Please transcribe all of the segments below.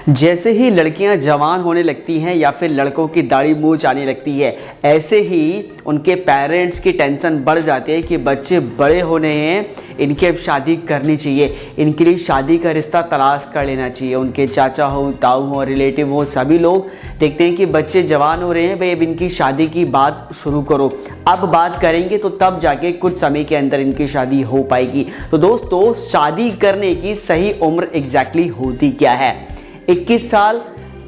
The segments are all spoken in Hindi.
जैसे ही लड़कियां जवान होने लगती हैं या फिर लड़कों की दाढ़ी मूंछ आने लगती है, ऐसे ही उनके पेरेंट्स की टेंशन बढ़ जाती है कि बच्चे बड़े होने हैं, इनकी अब शादी करनी चाहिए, इनके लिए शादी का रिश्ता तलाश कर लेना चाहिए। उनके चाचा हो, ताऊ हो, रिलेटिव हो, सभी लोग देखते हैं कि बच्चे जवान हो रहे हैं, भाई अब इनकी शादी की बात शुरू करो, अब बात करेंगे तो तब जाके कुछ समय के अंदर इनकी शादी हो पाएगी। तो दोस्तों, शादी करने की सही उम्र एग्जैक्टली होती क्या है? 21 साल,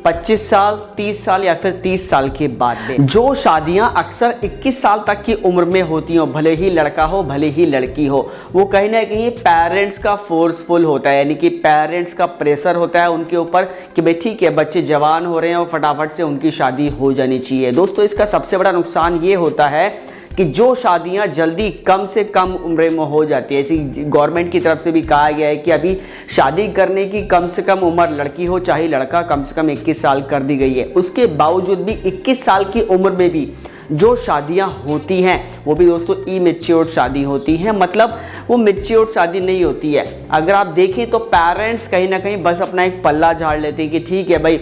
25 साल, 30 साल या फिर 30 साल के बाद में। जो शादियां अक्सर 21 साल तक की उम्र में होती हो, भले ही लड़का हो भले ही लड़की हो, वो कहीं ना कहीं पेरेंट्स का फोर्सफुल होता है, यानी कि पेरेंट्स का प्रेशर होता है उनके ऊपर कि भाई ठीक है, बच्चे जवान हो रहे हैं और फटाफट से उनकी शादी हो जानी चाहिए। दोस्तों, इसका सबसे बड़ा नुकसान ये होता है कि जो शादियां जल्दी कम से कम उम्र में हो जाती है, ऐसी गवर्नमेंट की तरफ से भी कहा गया है कि अभी शादी करने की कम से कम उम्र, लड़की हो चाहे लड़का, कम से कम 21 साल कर दी गई है। उसके बावजूद भी 21 साल की उम्र में भी जो शादियां होती हैं वो भी दोस्तों इमैच्योर्ड शादी होती हैं, मतलब वो मैच्योर्ड शादी नहीं होती है। अगर आप देखें तो पेरेंट्स कहीं ना कहीं बस अपना एक पल्ला झाड़ लेते हैं कि ठीक है भाई,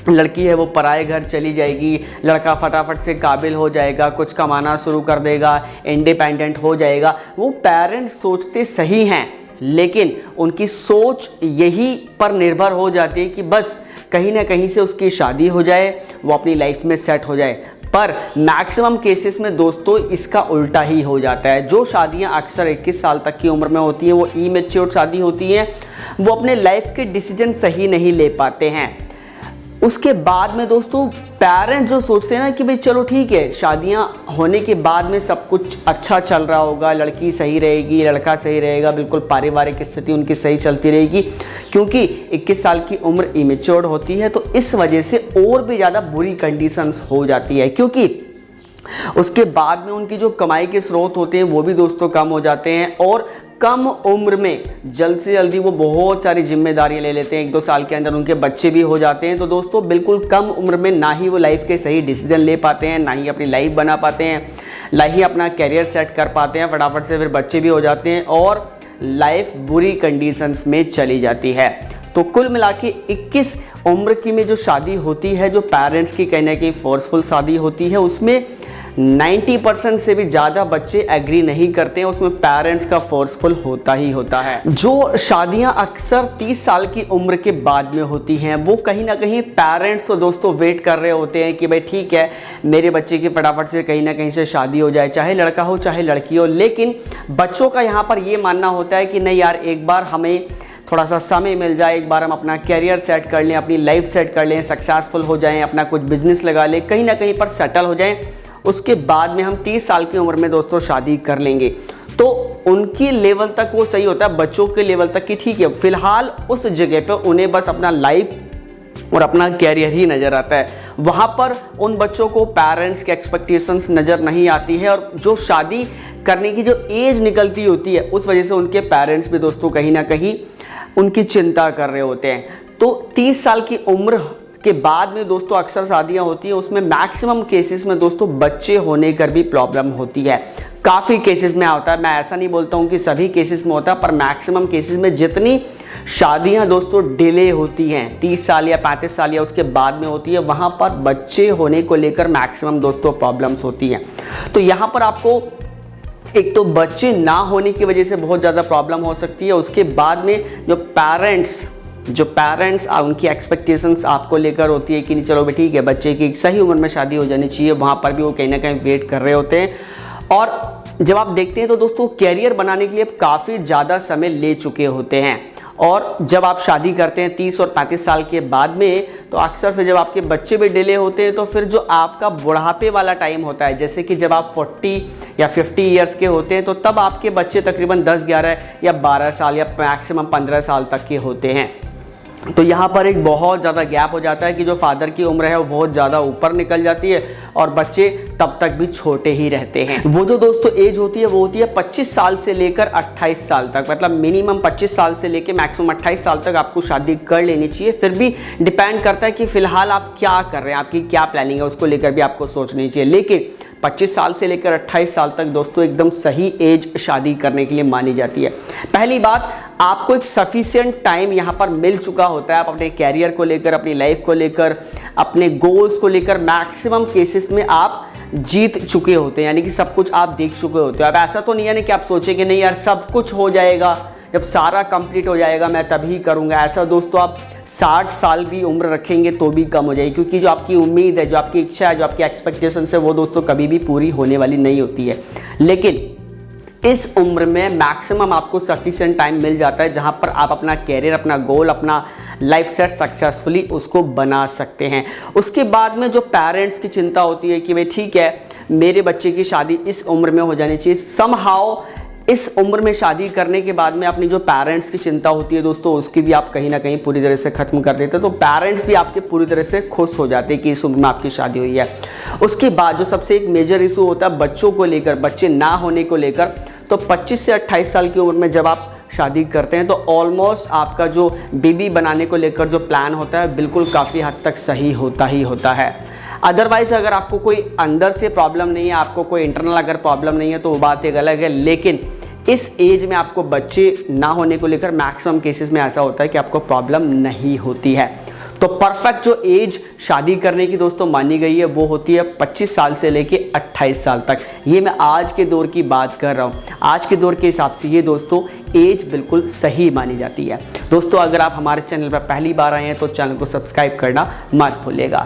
लड़की है वो पराए घर चली जाएगी, लड़का फटाफट से काबिल हो जाएगा, कुछ कमाना शुरू कर देगा, इंडिपेंडेंट हो जाएगा। वो पेरेंट्स सोचते सही हैं, लेकिन उनकी सोच यही पर निर्भर हो जाती है कि बस कहीं ना कहीं से उसकी शादी हो जाए, वो अपनी लाइफ में सेट हो जाए। पर मैक्सिमम केसेस में दोस्तों इसका उल्टा ही हो जाता है। जो शादियां अक्सर 21 साल तक की उम्र में होती हैं वो इमैच्योर्ड शादी होती हैं, वो अपने लाइफ के डिसीजन सही नहीं ले पाते हैं। उसके बाद में दोस्तों पेरेंट्स जो सोचते हैं ना कि भाई चलो ठीक है, शादियां होने के बाद में सब कुछ अच्छा चल रहा होगा, लड़की सही रहेगी, लड़का सही रहेगा, बिल्कुल पारिवारिक स्थिति उनकी सही चलती रहेगी, क्योंकि 21 साल की उम्र इमैच्योर्ड होती है तो इस वजह से और भी ज़्यादा बुरी कंडीशंस हो जाती है, क्योंकि उसके बाद में उनकी जो कमाई के स्रोत होते हैं वो भी दोस्तों कम हो जाते हैं और कम उम्र में जल्द से जल्दी वो बहुत सारी जिम्मेदारियां ले लेते हैं। 1-2 साल के अंदर उनके बच्चे भी हो जाते हैं। तो दोस्तों बिल्कुल कम उम्र में ना ही वो लाइफ के सही डिसीजन ले पाते हैं, ना ही अपनी लाइफ बना पाते हैं, ना ही अपना कैरियर सेट कर पाते हैं, फटाफट से फिर बच्चे भी हो जाते हैं और लाइफ बुरी कंडीशंस में चली जाती है। तो कुल मिला के 21 उम्र की में जो शादी होती है, जो पेरेंट्स की कहीं ना कहीं फोर्सफुल शादी होती है, उसमें 90% से भी ज़्यादा बच्चे एग्री नहीं करते हैं, उसमें पेरेंट्स का फोर्सफुल होता ही होता है। जो शादियां अक्सर 30 साल की उम्र के बाद में होती हैं वो कहीं ना कहीं पेरेंट्स तो दोस्तों वेट कर रहे होते हैं कि भाई ठीक है, मेरे बच्चे की फटाफट से कहीं ना कहीं से शादी हो जाए, चाहे लड़का हो चाहे लड़की हो। लेकिन बच्चों का यहाँ पर ये मानना होता है कि नहीं यार, एक बार हमें थोड़ा सा समय मिल जाए, एक बार हम अपना कैरियर सेट कर लें, अपनी लाइफ सेट कर लें, सक्सेसफुल हो जाएं, अपना कुछ बिजनेस लगा लें, कहीं ना कहीं पर सेटल हो जाएं, उसके बाद में हम 30 साल की उम्र में दोस्तों शादी कर लेंगे। तो उनकी लेवल तक वो सही होता है, बच्चों के लेवल तक कि ठीक है, फिलहाल उस जगह पे उन्हें बस अपना लाइफ और अपना कैरियर ही नज़र आता है। वहाँ पर उन बच्चों को पेरेंट्स के एक्सपेक्टेशंस नज़र नहीं आती है और जो शादी करने की जो एज निकलती होती है उस वजह से उनके पेरेंट्स भी दोस्तों कहीं ना कहीं उनकी चिंता कर रहे होते हैं। तो 30 साल की उम्र के बाद में दोस्तों अक्सर शादियां होती हैं, उसमें मैक्सिमम केसेस में दोस्तों बच्चे होने कर भी प्रॉब्लम होती है। काफ़ी केसेस में होता है, मैं ऐसा नहीं बोलता हूं कि सभी केसेस में होता है, पर मैक्सिमम केसेस में जितनी शादियां दोस्तों डिले होती हैं, 30 साल या 35 साल या उसके बाद में होती है, वहां पर बच्चे होने को लेकर मैक्सिमम दोस्तों प्रॉब्लम्स होती हैं। तो यहाँ पर आपको एक तो बच्चे ना होने की वजह से बहुत ज़्यादा प्रॉब्लम हो सकती है, उसके बाद में जो पेरेंट्स उनकी एक्सपेक्टेशंस आपको लेकर होती है कि नहीं चलो भाई ठीक है, बच्चे की सही उम्र में शादी हो जानी चाहिए, वहाँ पर भी वो कहीं ना कहीं वेट कर रहे होते हैं। और जब आप देखते हैं तो दोस्तों कैरियर बनाने के लिए काफ़ी ज़्यादा समय ले चुके होते हैं और जब आप शादी करते हैं 30 और 35 साल के बाद में, तो अक्सर फिर जब आपके बच्चे भी डिले होते हैं तो फिर जो आपका बुढ़ापे वाला टाइम होता है, जैसे कि जब आप 40 या 50 ईयर्स के होते हैं तो तब आपके बच्चे तकरीबन 10, 11 या 12 साल या मैक्सिमम 15 साल तक के होते हैं। तो यहाँ पर एक बहुत ज़्यादा गैप हो जाता है कि जो फादर की उम्र है वो बहुत ज़्यादा ऊपर निकल जाती है और बच्चे तब तक भी छोटे ही रहते हैं। वो जो दोस्तों एज होती है वो होती है 25 साल से लेकर 28 साल तक, मतलब मिनिमम 25 साल से लेकर मैक्सिमम 28 साल तक आपको शादी कर लेनी चाहिए। फिर भी डिपेंड करता है कि फ़िलहाल आप क्या कर रहे हैं, आपकी क्या प्लानिंग है, उसको लेकर भी आपको सोचनी चाहिए। लेकिन 25 साल से लेकर 28 साल तक दोस्तों एकदम सही एज शादी करने के लिए मानी जाती है। पहली बात, आपको एक सफिशिएंट टाइम यहाँ पर मिल चुका होता है। आप अपने कैरियर को लेकर, अपनी लाइफ को लेकर, अपने गोल्स को लेकर मैक्सिमम केसेस में आप जीत चुके होते हैं, यानी कि सब कुछ आप देख चुके होते हो। अब ऐसा तो नहीं है ना कि आप सोचेंगे नहीं यार सब कुछ हो जाएगा, जब सारा कंप्लीट हो जाएगा मैं तभी करूँगा। ऐसा दोस्तों आप 60 साल भी उम्र रखेंगे तो भी कम हो जाएगी, क्योंकि जो आपकी उम्मीद है, जो आपकी इच्छा है, जो आपकी एक्सपेक्टेशंस है, वो दोस्तों कभी भी पूरी होने वाली नहीं होती है। लेकिन इस उम्र में मैक्सिमम आपको सफिशिएंट टाइम मिल जाता है जहां पर आप अपना कैरियर, अपना गोल, अपना लाइफ सेट सक्सेसफुली उसको बना सकते हैं। उसके बाद में जो पेरेंट्स की चिंता होती है कि भाई ठीक है मेरे बच्चे की शादी इस उम्र में हो जानी चाहिए, समहाउ इस उम्र में शादी करने के बाद में अपनी जो पेरेंट्स की चिंता होती है दोस्तों उसकी भी आप कहीं ना कहीं पूरी तरह से ख़त्म कर देते हैं। तो पेरेंट्स भी आपके पूरी तरह से खुश हो जाते हैं कि इस उम्र में आपकी शादी हुई है। उसके बाद जो सबसे एक मेजर इशू होता है बच्चों को लेकर, बच्चे ना होने को लेकर, तो 25 से 28 साल की उम्र में जब आप शादी करते हैं तो ऑलमोस्ट आपका जो बेबी बनाने को लेकर जो प्लान होता है बिल्कुल काफ़ी हद तक सही होता ही होता है। अदरवाइज़ अगर आपको कोई अंदर से प्रॉब्लम नहीं है, आपको कोई इंटरनल अगर प्रॉब्लम नहीं है तो वो बात एक अलग है। लेकिन इस एज में आपको बच्चे ना होने को लेकर मैक्सिमम केसेस में ऐसा होता है कि आपको प्रॉब्लम नहीं होती है। तो परफेक्ट जो एज शादी करने की दोस्तों मानी गई है वो होती है 25 साल से लेके 28 साल तक। ये मैं आज के दौर की बात कर रहा हूँ। आज के दौर के हिसाब से ये दोस्तों एज बिल्कुल सही मानी जाती है। दोस्तों अगर आप हमारे चैनल पर पहली बार आए हैं तो चैनल को सब्सक्राइब करना मत भूलिएगा।